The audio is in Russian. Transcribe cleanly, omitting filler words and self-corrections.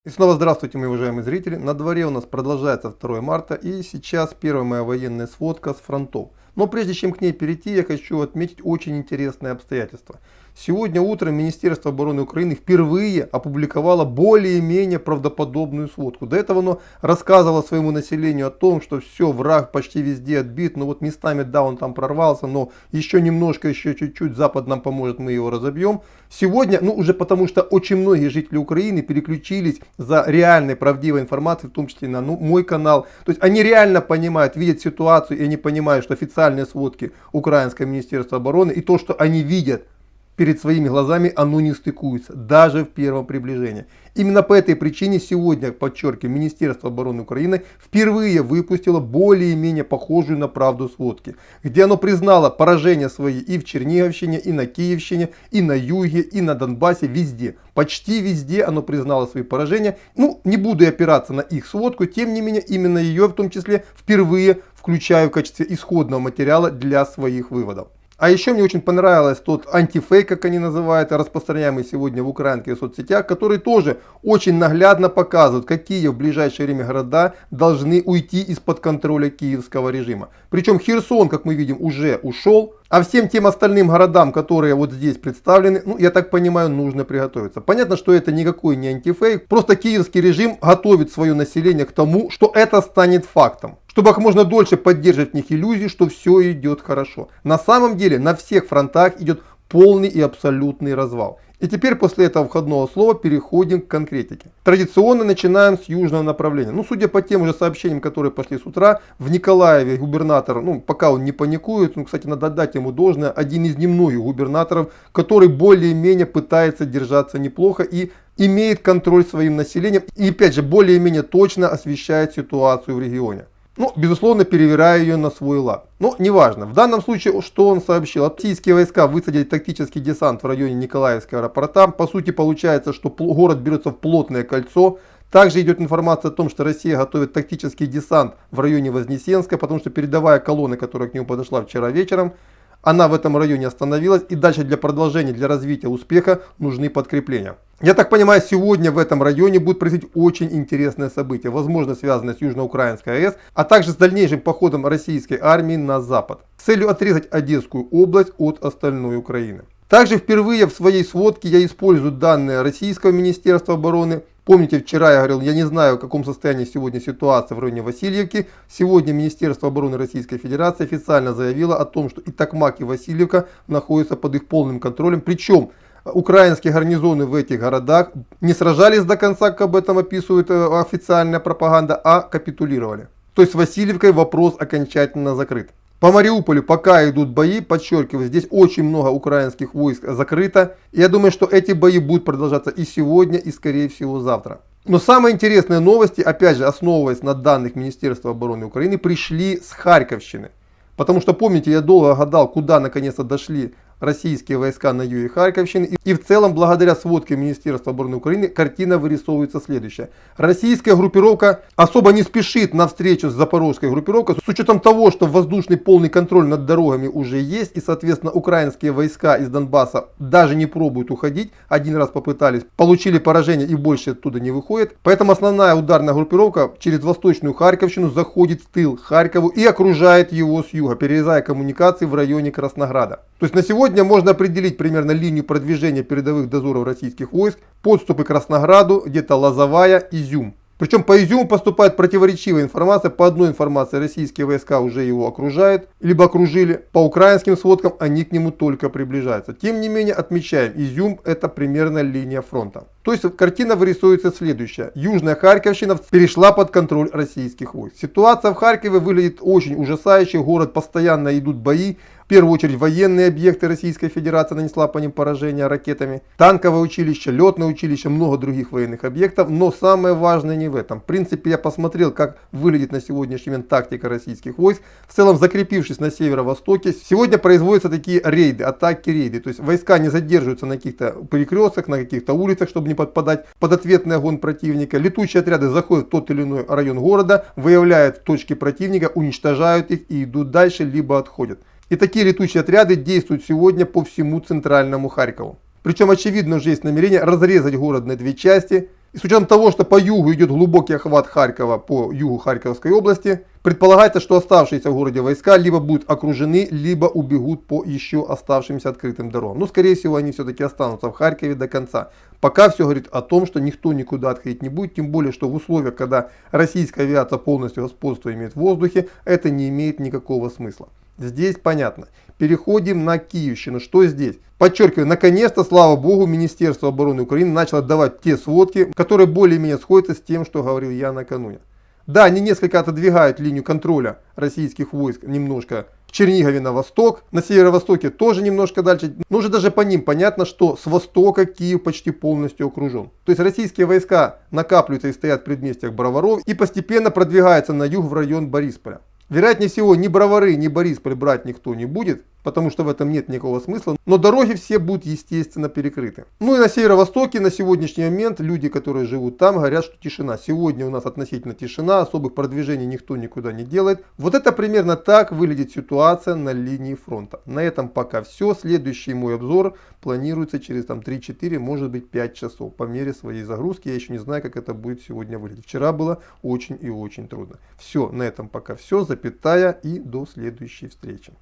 И снова здравствуйте, мои уважаемые зрители. На дворе у нас продолжается 2 марта и сейчас первая моя военная сводка с фронтов. Но прежде чем к ней перейти, я хочу отметить очень интересное обстоятельство. Сегодня утром Министерство обороны Украины впервые опубликовало более-менее правдоподобную сводку. До этого оно рассказывало своему населению о том, что все, враг почти везде отбит, но вот местами, да, он там прорвался, но еще немножко, еще чуть-чуть, Запад нам поможет, мы его разобьем. Сегодня, уже потому что очень многие жители Украины переключились за реальной правдивой информацией, в том числе на мой канал. То есть они реально понимают, видят ситуацию, и они понимают, что официальные сводки Украинского Министерства обороны и то, что они видят перед своими глазами, оно не стыкуется, даже в первом приближении. Именно по этой причине сегодня, подчеркиваю, Министерство обороны Украины впервые выпустило более-менее похожую на правду сводки, где оно признало поражения свои и в Черниговщине, и на Киевщине, и на юге, и на Донбассе, везде. Почти везде оно признало свои поражения. Не буду опираться на их сводку, тем не менее, именно ее в том числе впервые включаю в качестве исходного материала для своих выводов. А еще мне очень понравилось тот антифейк, как они называют, распространяемый сегодня в украинских соцсетях, который тоже очень наглядно показывает, какие в ближайшее время города должны уйти из-под контроля киевского режима. Причем Херсон, как мы видим, уже ушел. А всем тем остальным городам, которые вот здесь представлены, я так понимаю, нужно приготовиться. Понятно, что это никакой не антифейк, просто киевский режим готовит свое население к тому, что это станет фактом. Чтобы как можно дольше поддерживать в них иллюзии, что все идет хорошо. На самом деле на всех фронтах идет полный и абсолютный развал. И теперь после этого входного слова переходим к конкретике. Традиционно начинаем с южного направления. Судя по тем же сообщениям, которые пошли с утра, в Николаеве губернатор, пока он не паникует, кстати, надо отдать ему должное, один из немногих губернаторов, который более-менее пытается держаться неплохо и имеет контроль своим населением. И опять же, более-менее точно освещает ситуацию в регионе. Безусловно, перевирая ее на свой лад. Но неважно. В данном случае, что он сообщил? Российские войска высадили тактический десант в районе Николаевского аэропорта. По сути, получается, что город берется в плотное кольцо. Также идет информация о том, что Россия готовит тактический десант в районе Вознесенска, потому что передовая колонна, которая к нему подошла вчера вечером, она в этом районе остановилась, и дальше для продолжения, для развития успеха нужны подкрепления. Я так понимаю, сегодня в этом районе будет происходить очень интересное событие, возможно связанное с Южноукраинской АЭС, а также с дальнейшим походом российской армии на запад, с целью отрезать Одесскую область от остальной Украины. Также впервые в своей сводке я использую данные Российского Министерства обороны. Помните, вчера я говорил, я не знаю, в каком состоянии сегодня ситуация в районе Васильевки. Сегодня Министерство обороны Российской Федерации официально заявило о том, что и Токмак, и Васильевка находятся под их полным контролем. Причем украинские гарнизоны в этих городах не сражались до конца, как об этом описывает официальная пропаганда, а капитулировали. То есть с Васильевкой вопрос окончательно закрыт. По Мариуполю пока идут бои, подчеркиваю, здесь очень много украинских войск закрыто. И я думаю, что эти бои будут продолжаться и сегодня, и скорее всего завтра. Но самые интересные новости, опять же основываясь на данных Министерства обороны Украины, пришли с Харьковщины. Потому что, помните, я долго гадал, куда наконец-то дошли российские войска на юге Харьковщины. И в целом, благодаря сводке Министерства обороны Украины, картина вырисовывается следующая. Российская группировка особо не спешит на встречу с запорожской группировкой, с учетом того, что воздушный полный контроль над дорогами уже есть. И, соответственно, украинские войска из Донбасса даже не пробуют уходить. Один раз попытались, получили поражение и больше оттуда не выходят. Поэтому основная ударная группировка через восточную Харьковщину заходит в тыл Харькову и окружает его с юга, перерезая коммуникации в районе Краснограда. То есть на сегодня можно определить примерно линию продвижения передовых дозоров российских войск, подступы к Краснограду, где-то Лозовая, Изюм. Причем по Изюму поступает противоречивая информация. По одной информации российские войска уже его окружают, либо окружили. По украинским сводкам они к нему только приближаются. Тем не менее, отмечаем, Изюм это примерно линия фронта. То есть картина вырисуется следующая. Южная Харьковщина перешла под контроль российских войск. Ситуация в Харькове выглядит очень ужасающе. Город постоянно идут бои. В первую очередь военные объекты Российской Федерации нанесла по ним поражение ракетами. Танковое училище, летное училище, много других военных объектов. Но самое важное не в этом. В принципе, я посмотрел, как выглядит на сегодняшний момент тактика российских войск. В целом, закрепившись на северо-востоке, сегодня производятся такие рейды, атаки-рейды. То есть войска не задерживаются на каких-то перекрестках, на каких-то улицах, чтобы не подпадать под ответный огонь противника. Летучие отряды заходят в тот или иной район города, выявляют точки противника, уничтожают их и идут дальше, либо отходят. И такие летучие отряды действуют сегодня по всему центральному Харькову. Причем очевидно уже есть намерение разрезать город на две части. И с учетом того, что по югу идет глубокий охват Харькова, по югу Харьковской области, предполагается, что оставшиеся в городе войска либо будут окружены, либо убегут по еще оставшимся открытым дорогам. Но, скорее всего, они все-таки останутся в Харькове до конца. Пока все говорит о том, что никто никуда отходить не будет, тем более, что в условиях, когда российская авиация полностью господство имеет в воздухе, это не имеет никакого смысла. Здесь понятно. Переходим на Киевщину. Что здесь? Подчеркиваю, наконец-то, слава богу, Министерство обороны Украины начало давать те сводки, которые более-менее сходятся с тем, что говорил я накануне. Да, они несколько отодвигают линию контроля российских войск немножко в Чернигове на восток, на северо-востоке тоже немножко дальше. Но уже даже по ним понятно, что с востока Киев почти полностью окружен. То есть российские войска накапливаются и стоят в предместьях Броваров и постепенно продвигаются на юг в район Борисполя. Вероятнее всего, ни Бровары, ни Борисполь брать никто не будет, потому что в этом нет никакого смысла. Но дороги все будут, естественно, перекрыты. Ну и на северо-востоке на сегодняшний момент люди, которые живут там, говорят, что тишина. Сегодня у нас относительно тишина, особых продвижений никто никуда не делает. Вот это примерно так выглядит ситуация на линии фронта. На этом пока все. Следующий мой обзор планируется через 3-4, может быть 5 часов. По мере своей загрузки я еще не знаю, как это будет сегодня выглядеть. Вчера было очень и очень трудно. Все, на этом пока все. Запятая, и до следующей встречи.